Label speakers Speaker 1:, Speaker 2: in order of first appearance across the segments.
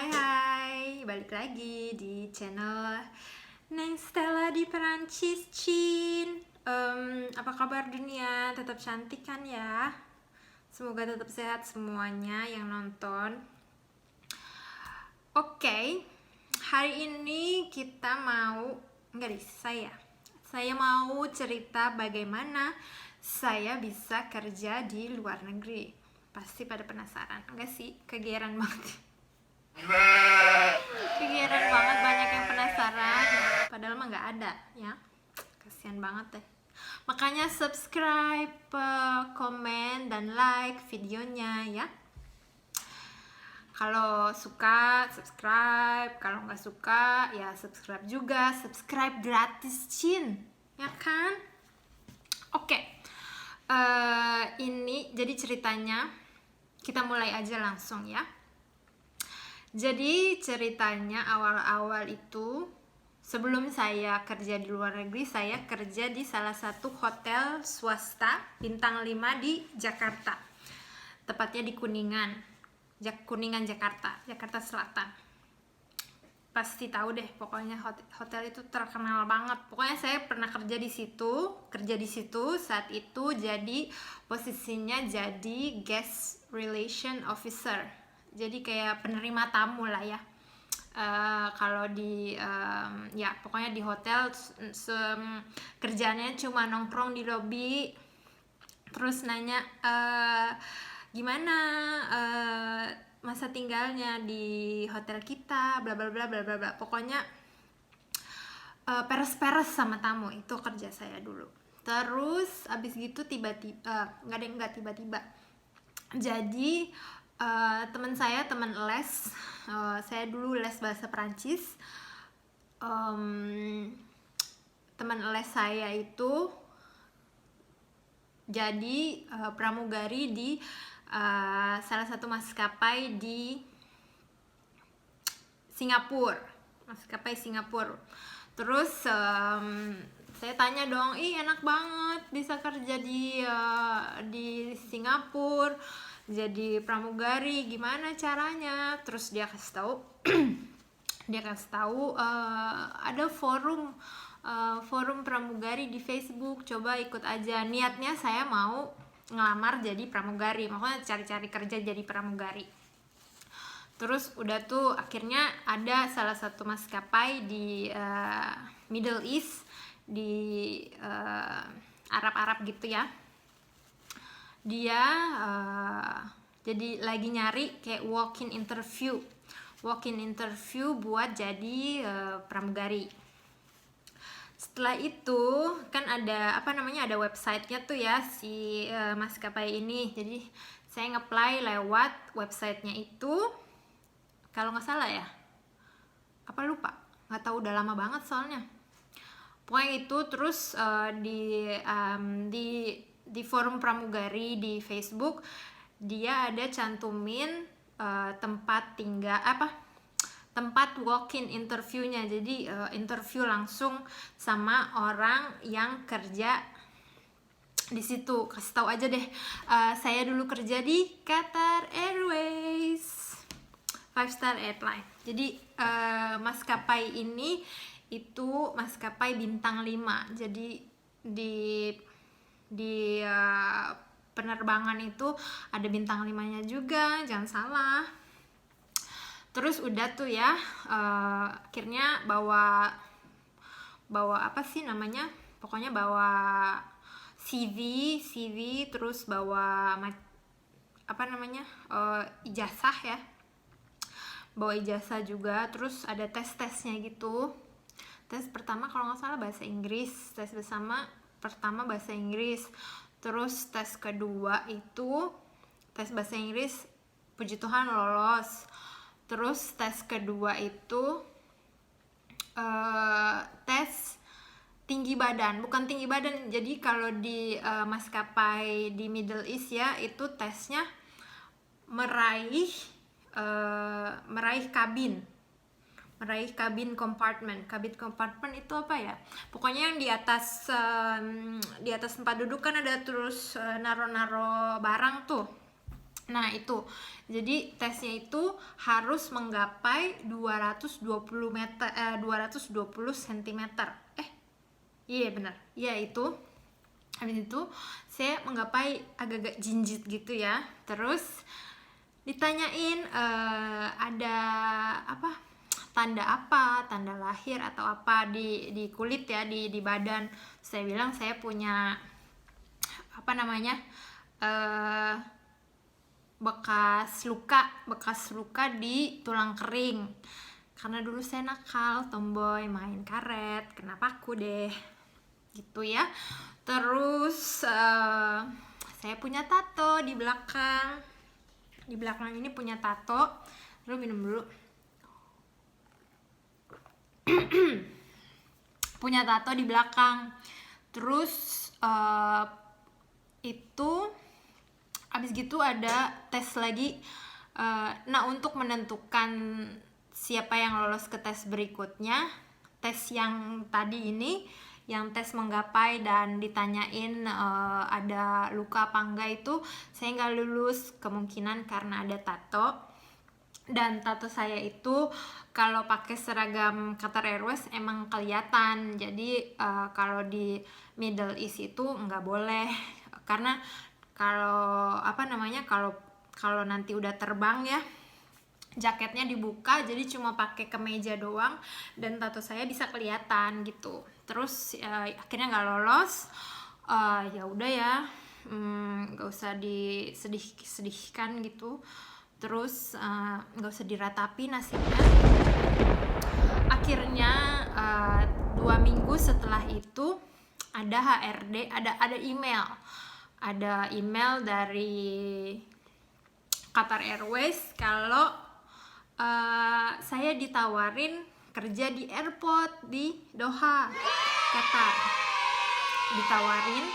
Speaker 1: Hai, balik lagi di channel Neng Stella di Perancis, Cin. Apa kabar dunia? Tetap cantik kan ya? Semoga tetap sehat semuanya yang nonton. Oke, hari ini kita mau, saya mau cerita bagaimana saya bisa kerja di luar negeri. Pasti pada penasaran, enggak sih? Kegeeran banget. Kegiatan banget, banyak yang penasaran padahal mah nggak ada ya, kasihan banget deh. Makanya subscribe, komen dan like videonya ya. Kalau suka subscribe, kalau nggak suka ya subscribe juga. Subscribe gratis, Cin, ya kan? Oke. Ini jadi ceritanya, kita mulai aja langsung ya. Jadi ceritanya awal-awal itu, sebelum saya kerja di luar negeri, saya kerja di salah satu hotel swasta bintang 5 di Jakarta. Tepatnya di Kuningan, Jakarta Selatan. Pasti tahu deh, pokoknya hotel itu terkenal banget. Pokoknya saya pernah kerja di situ saat itu, jadi posisinya jadi guest relation officer. Jadi kayak penerima tamu lah ya. Kalau di ya pokoknya di hotel kerjanya cuma nongkrong di lobi, terus nanya gimana masa tinggalnya di hotel kita, bla bla bla bla bla bla. Pokoknya peres-peres sama tamu, itu kerja saya dulu. Terus abis gitu tiba-tiba nggak tiba-tiba. Jadi teman les, saya dulu les bahasa Perancis. Teman les saya itu jadi pramugari di salah satu maskapai di maskapai Singapura. Terus saya tanya dong, enak banget bisa kerja di Singapura, jadi pramugari, gimana caranya? Terus dia kasih tahu ada forum pramugari di Facebook, coba ikut aja. Niatnya saya mau ngelamar jadi pramugari, makanya cari-cari kerja jadi pramugari. Terus udah tuh akhirnya ada salah satu maskapai di Middle East, di Arab gitu ya. Dia jadi lagi nyari kayak walk-in interview buat jadi pramugari. Setelah itu kan ada ada websitenya tuh ya si maskapai ini. Jadi saya nge-apply lewat websitenya itu, kalau nggak salah ya, lupa, nggak tahu, udah lama banget soalnya. Pokoknya itu. Terus di forum pramugari di Facebook dia ada cantumin tempat walk-in interviewnya. Jadi interview langsung sama orang yang kerja di situ. Kasih tahu aja deh, saya dulu kerja di Qatar Airways, 5-star airline. Jadi maskapai ini itu maskapai bintang 5. Jadi di penerbangan itu ada bintang 5-nya juga, jangan salah. Terus udah tuh ya, akhirnya bawa pokoknya bawa CV, terus bawa ijazah ya, bawa ijazah juga. Terus ada tes-tesnya gitu. Tes pertama kalau nggak salah bahasa Inggris, pertama bahasa Inggris. Terus tes kedua itu tes bahasa Inggris, puji Tuhan lolos. Terus tes kedua itu tes bukan tinggi badan. Jadi kalau di maskapai di Middle East ya, itu tesnya meraih kabin compartment. Kabin compartment itu apa ya? Pokoknya yang di atas tempat duduk kan ada terus naro barang tuh. Nah itu, jadi tesnya itu harus menggapai 220 meter, 220 cm. Iya benar, iya itu. Habis itu saya menggapai agak-agak jinjit gitu ya. Terus ditanyain ada apa, tanda lahir atau apa di kulit ya, di badan. Saya bilang saya punya apa namanya, bekas luka di tulang kering, karena dulu saya nakal, tomboy, main karet, kena paku deh gitu ya. Terus saya punya tato di belakang ini, punya tato. Lu minum dulu. Punya tato di belakang. Terus itu abis gitu ada tes lagi. Nah, untuk menentukan siapa yang lolos ke tes berikutnya, tes yang tadi ini, yang tes menggapai dan ditanyain ada luka apa enggak, itu saya nggak lulus, kemungkinan karena ada tato. Dan tato saya itu kalau pakai seragam Qatar Airways emang kelihatan. Jadi kalau di Middle East itu nggak boleh, karena kalau apa namanya, kalau nanti udah terbang ya, jaketnya dibuka, jadi cuma pakai kemeja doang dan tato saya bisa kelihatan gitu. Terus akhirnya nggak lolos. Ya udah ya, nggak usah disedihkan gitu. Terus nggak usah diratapi nasibnya. Akhirnya 2 minggu setelah itu ada HRD, ada email dari Qatar Airways kalau saya ditawarin kerja di airport di Doha, Qatar. Ditawarin,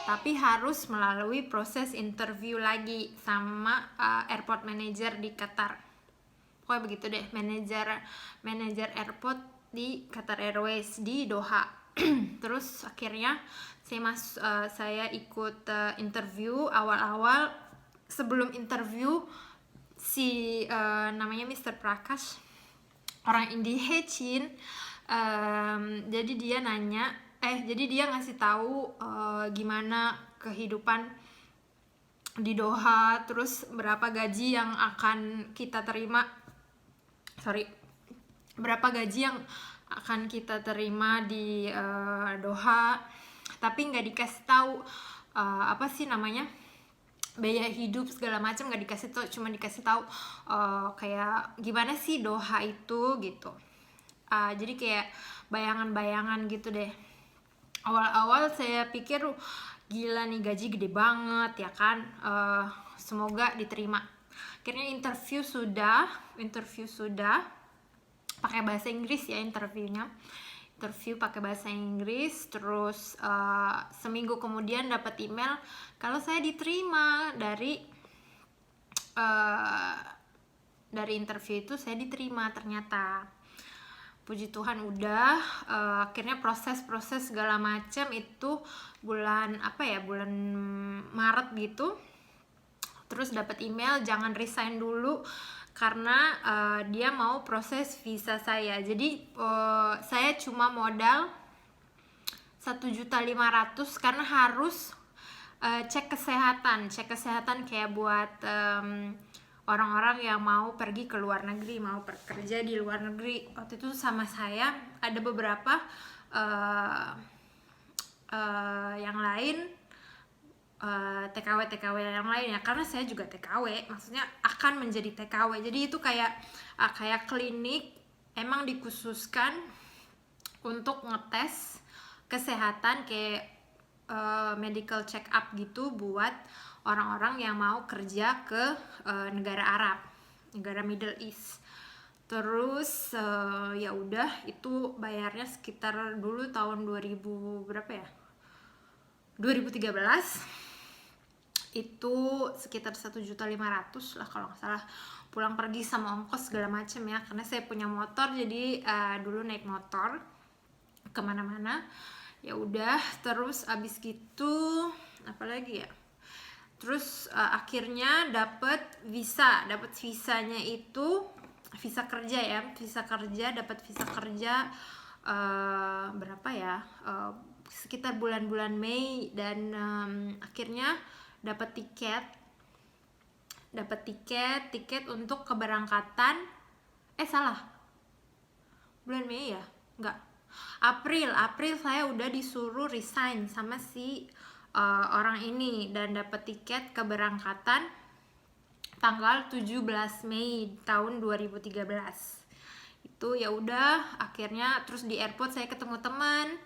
Speaker 1: tapi harus melalui proses interview lagi sama airport manager di Qatar. Pokoknya begitu deh, manager airport di Qatar Airways di Doha. Terus akhirnya saya ikut interview. Awal-awal sebelum interview, si namanya Mr. Prakash, orang Indihechin, jadi dia ngasih tahu gimana kehidupan di Doha, terus berapa gaji yang akan kita terima di Doha. Tapi nggak dikasih tahu apa sih namanya, biaya hidup segala macam nggak dikasih tahu, cuma dikasih tahu kayak gimana sih Doha itu gitu. Jadi kayak bayangan-bayangan gitu deh. Awal-awal saya pikir gila nih, gaji gede banget ya kan, semoga diterima. Akhirnya interview sudah pakai bahasa Inggris ya, interview pakai bahasa Inggris. Terus seminggu kemudian dapat email kalau saya diterima. Dari interview itu saya diterima ternyata. Puji Tuhan udah. Akhirnya proses segala macam itu bulan Maret gitu. Terus dapat email jangan resign dulu karena dia mau proses visa saya. Jadi saya cuma modal 1.500.000 karena harus cek kesehatan kayak buat orang-orang yang mau pergi ke luar negeri, mau bekerja di luar negeri. Waktu itu sama saya ada beberapa yang lain, TKW yang lain ya, karena saya juga TKW, maksudnya akan menjadi TKW. Jadi itu kayak klinik emang dikhususkan untuk ngetes kesehatan, kayak medical check up gitu buat orang-orang yang mau kerja ke negara Arab, negara Middle East. Terus ya udah, itu bayarnya sekitar dulu tahun 2013 itu sekitar 1.500.000 lah kalau nggak salah, pulang pergi sama ongkos segala macem ya, karena saya punya motor. Jadi dulu naik motor kemana-mana. Ya udah, terus abis gitu apalagi ya, Terus akhirnya visanya itu visa kerja ya, dapat visa kerja berapa ya, sekitar bulan-bulan Mei, dan akhirnya dapat tiket untuk keberangkatan, salah, bulan Mei ya, enggak, April saya udah disuruh resign sama si orang ini, dan dapat tiket keberangkatan tanggal 17 Mei tahun 2013. Itu ya udah, akhirnya terus di airport saya ketemu teman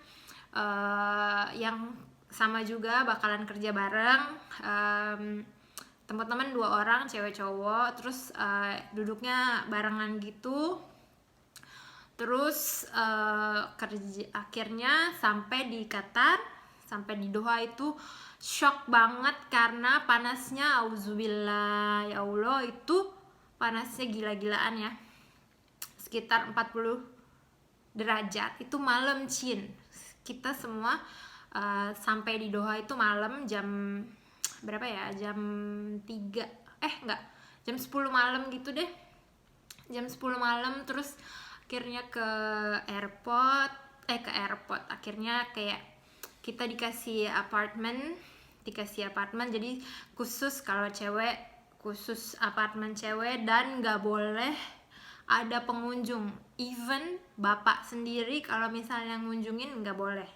Speaker 1: yang sama juga bakalan kerja bareng, teman-teman 2 orang cewek cowok, terus duduknya barengan gitu. Terus akhirnya sampai di Qatar, sampai di Doha itu shock banget karena panasnya auzubillah, ya Allah, itu panasnya gila-gilaan ya, sekitar 40 derajat. Itu malam Cin, kita semua sampai di Doha itu malam jam berapa ya, jam 3 jam 10 malam gitu deh, jam 10 malam. Terus akhirnya ke airport, akhirnya kayak kita dikasih apartemen, jadi khusus kalau cewek, khusus apartemen cewek, dan nggak boleh ada pengunjung, even bapak sendiri kalau misalnya ngunjungin nggak boleh.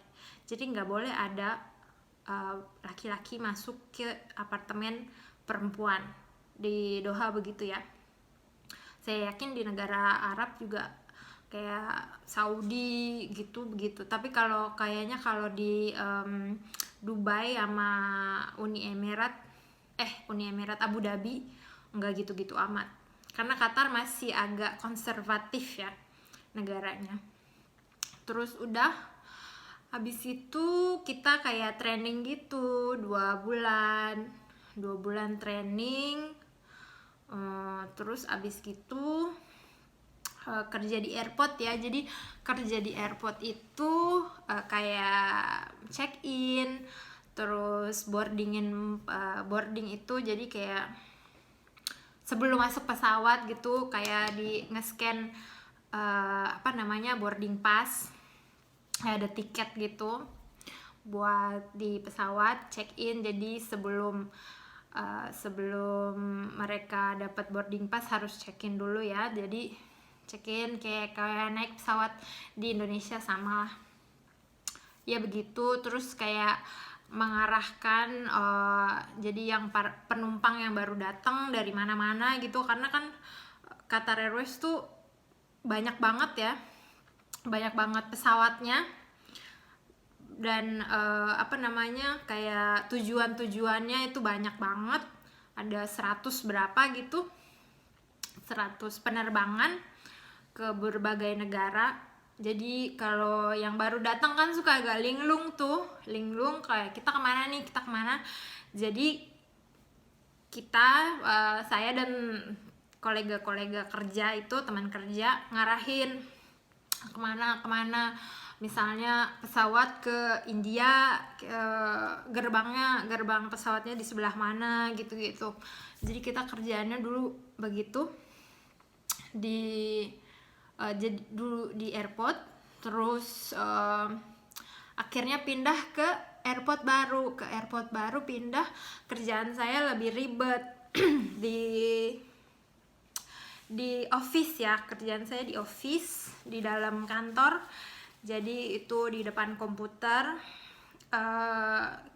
Speaker 1: Jadi nggak boleh ada laki-laki masuk ke apartemen perempuan. Di Doha begitu ya. Saya yakin di negara Arab juga kayak Saudi gitu begitu. Tapi kayaknya kalau di Dubai sama Uni Emirat Abu Dhabi enggak gitu-gitu amat. Karena Qatar masih agak konservatif ya negaranya. Terus udah habis itu kita kayak training gitu 2 bulan training. Terus abis gitu kerja di airport ya. Jadi kerja di airport itu kayak check in, terus boarding itu jadi kayak sebelum masuk pesawat gitu, kayak di nge-scan boarding pass, ada tiket gitu buat di pesawat check in. Jadi sebelum mereka dapat boarding pass harus check in dulu ya. Jadi check in kayak naik pesawat di Indonesia sama lah ya begitu. Terus kayak mengarahkan jadi yang penumpang yang baru datang dari mana-mana gitu, karena kan Qatar Airways tuh banyak banget pesawatnya, dan kayak tujuannya itu banyak banget, ada 100 berapa gitu, 100 penerbangan ke berbagai negara. Jadi kalau yang baru datang kan suka agak linglung kayak kita kemana. Jadi saya dan kolega-kolega kerja itu, teman kerja, ngarahin kemana. Misalnya pesawat ke India, gerbang pesawatnya di sebelah mana gitu. Jadi kita kerjaannya dulu begitu dulu di airport. Terus akhirnya pindah ke airport baru pindah. Kerjaan saya lebih ribet di office ya, kerjaan saya di office, di dalam kantor. Jadi itu di depan komputer,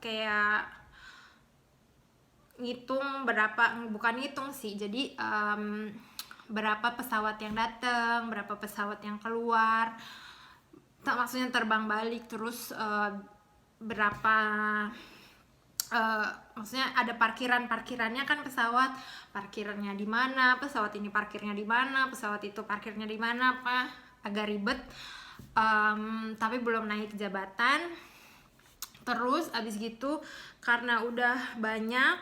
Speaker 1: kayak jadi berapa pesawat yang datang, berapa pesawat yang keluar, maksudnya terbang balik. Terus maksudnya ada parkirannya kan, pesawat parkirnya di mana, pesawat ini parkirnya di mana, pesawat itu parkirnya di mana, agak ribet. Tapi belum naik jabatan. Terus abis gitu karena udah banyak,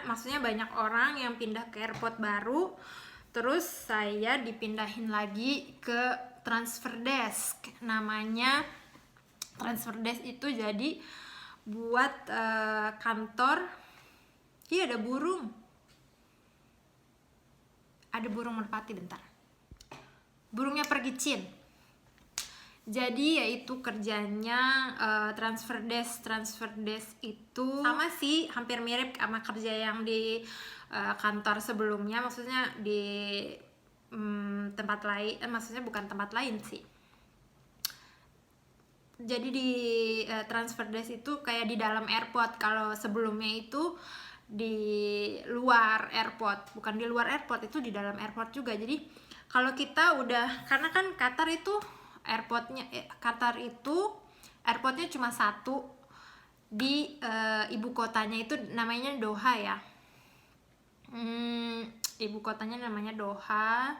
Speaker 1: maksudnya banyak orang yang pindah ke airport baru, terus saya dipindahin lagi ke transfer desk. Namanya transfer desk itu jadi buat kantor. Iya, ada burung merpati, bentar, burungnya pergi Chin. Jadi yaitu kerjanya transfer desk itu sama sih, hampir mirip sama kerja yang di kantor sebelumnya, maksudnya di tempat lain, maksudnya bukan tempat lain sih. Jadi di transfer desk itu kayak di dalam airport. Kalau sebelumnya itu di luar airport, bukan di luar airport, itu di dalam airport juga. Jadi kalau kita udah, karena kan Qatar itu airportnya cuma satu di ibu kotanya, itu namanya Doha ya. Ibu kotanya namanya Doha.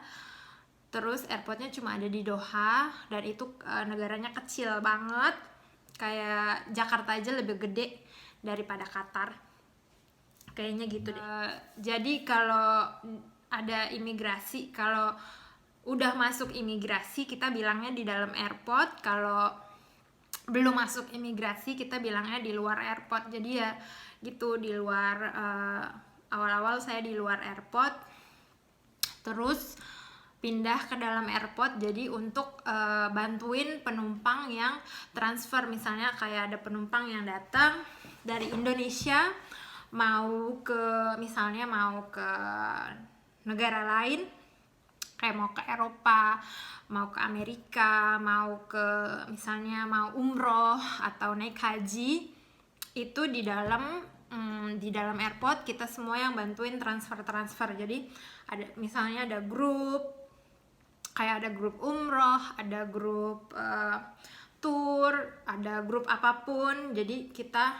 Speaker 1: Terus airportnya cuma ada di Doha, dan itu negaranya kecil banget, kayak Jakarta aja lebih gede daripada Qatar, kayaknya gitu deh. Jadi kalau ada imigrasi, kalau udah masuk imigrasi kita bilangnya di dalam airport, kalau belum masuk imigrasi kita bilangnya di luar airport. Jadi ya gitu, di luar, awal-awal saya di luar airport, terus pindah ke dalam airport jadi untuk bantuin penumpang yang transfer. Misalnya kayak ada penumpang yang datang dari Indonesia misalnya mau ke negara lain, kayak mau ke Eropa, mau ke Amerika, misalnya mau umroh atau naik haji, itu di dalam airport kita semua yang bantuin transfer. Jadi misalnya ada grup, kayak ada grup umroh, ada grup tour, ada grup apapun. Jadi kita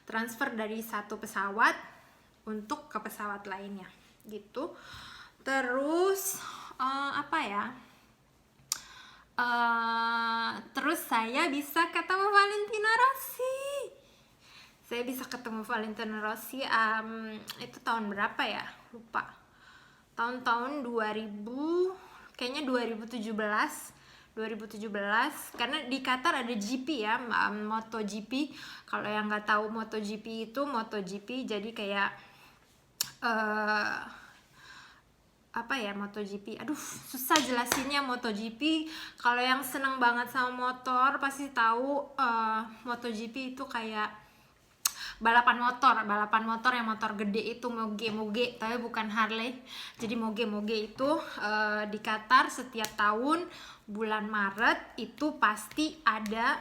Speaker 1: transfer dari satu pesawat untuk ke pesawat lainnya gitu. Terus terus saya bisa ketemu Valentino Rossi. Itu tahun berapa ya, lupa, tahun 2017, karena di Qatar ada GP ya, MotoGP. Kalau yang nggak tahu MotoGP jadi kayak MotoGP, aduh susah jelasinnya. MotoGP, kalau yang seneng banget sama motor pasti tahu, MotoGP itu kayak balapan motor yang motor gede itu, moge, tapi bukan Harley. Jadi moge itu di Qatar setiap tahun bulan Maret itu pasti ada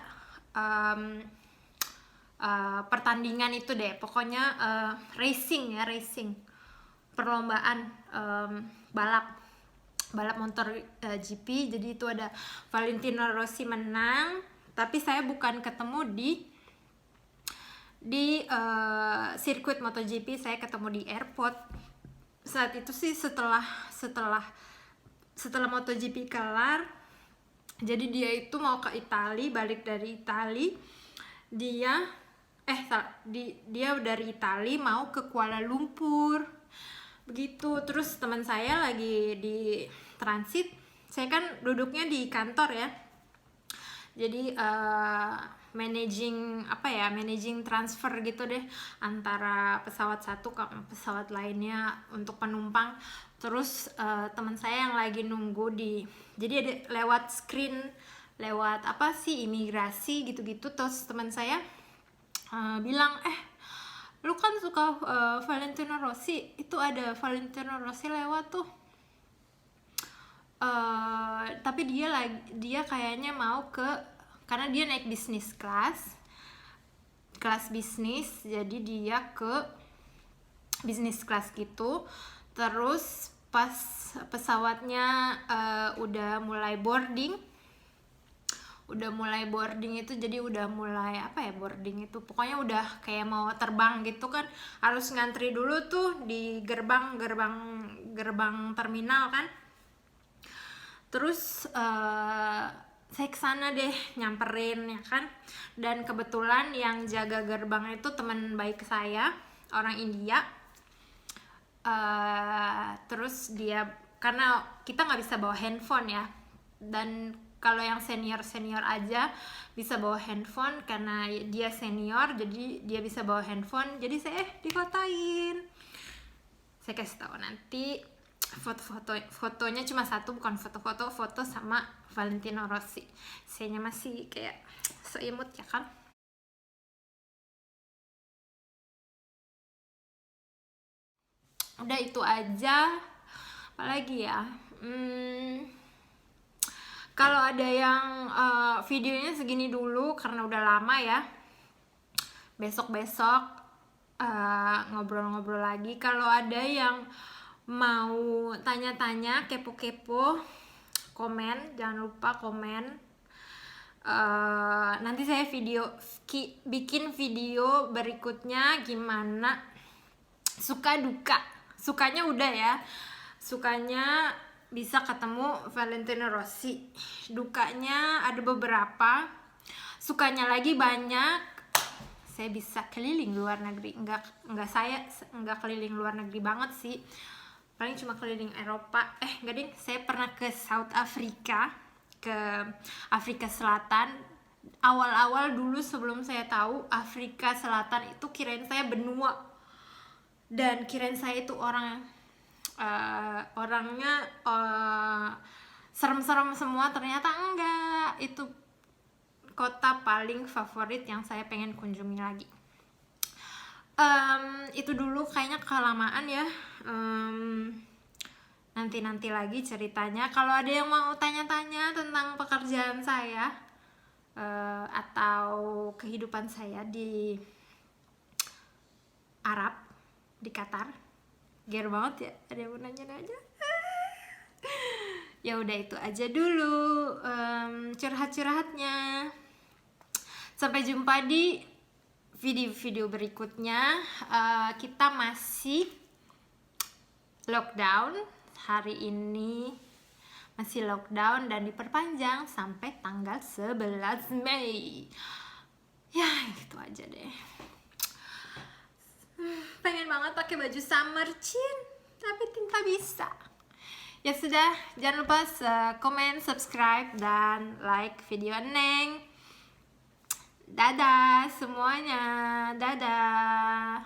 Speaker 1: pertandingan itu deh, pokoknya racing, perlombaan balap motor GP. Jadi itu ada Valentino Rossi menang, tapi saya bukan ketemu di sirkuit MotoGP, saya ketemu di airport. Saat itu sih setelah MotoGP kelar, jadi dia itu mau ke Italia, balik dari Italia. Dia dari Italia mau ke Kuala Lumpur begitu. Terus teman saya lagi di transit, saya kan duduknya di kantor ya, jadi managing transfer gitu deh, antara pesawat satu ke pesawat lainnya untuk penumpang. Terus teman saya yang lagi nunggu jadi ada lewat screen, lewat imigrasi gitu-gitu. Terus teman saya bilang, lu kan suka Valentino Rossi, itu ada Valentino Rossi lewat tuh. Tapi dia kayaknya mau karena dia naik bisnis kelas bisnis, jadi dia ke bisnis kelas gitu. Terus pas pesawatnya udah mulai boarding itu, jadi udah mulai boarding itu, pokoknya udah kayak mau terbang gitu kan, harus ngantri dulu tuh di gerbang terminal kan. Terus saya kesana deh, nyamperin ya kan, dan kebetulan yang jaga gerbang itu teman baik saya, orang India. Terus dia, karena kita nggak bisa bawa handphone ya, dan Kalau yang senior aja bisa bawa handphone, karena dia senior jadi dia bisa bawa handphone, jadi saya dikotain. Saya kasih tahu nanti fotonya cuma satu, bukan foto sama Valentino Rossi. Sayanya masih kayak so imut ya kan. Udah itu aja. Apalagi ya, kalau ada yang videonya segini dulu karena udah lama ya. Besok ngobrol-ngobrol lagi. Kalau ada yang mau tanya-tanya, kepo-kepo, komen, jangan lupa komen. Nanti saya bikin video berikutnya gimana suka duka. Sukanya udah ya, sukanya bisa ketemu Valentino Rossi, dukanya ada beberapa, sukanya lagi banyak. Saya bisa keliling luar negeri, enggak keliling luar negeri banget sih, paling cuma keliling Eropa. Enggak ding, saya pernah ke South Africa, ke Afrika Selatan. Awal-awal dulu sebelum saya tahu Afrika Selatan itu, kirain saya benua dan kirain saya itu orangnya serem-serem semua. Ternyata enggak, itu kota paling favorit yang saya pengen kunjungi lagi. Itu dulu kayaknya kelamaan ya. Nanti lagi ceritanya. Kalau ada yang mau tanya-tanya tentang pekerjaan saya atau kehidupan saya di Arab, di Qatar, ger banget ya, ada yang mau nanya-nanya. Ya udah itu aja dulu curhat-curhatnya. Sampai jumpa di video-video berikutnya. Kita masih lockdown hari ini, masih lockdown dan diperpanjang sampai tanggal 11 Mei. Ya gitu aja deh. Pengen banget pakai baju summer cin, tapi tidak bisa. Ya sudah, jangan lupa komen, subscribe, dan like video Neng. Dadah semuanya, dadah.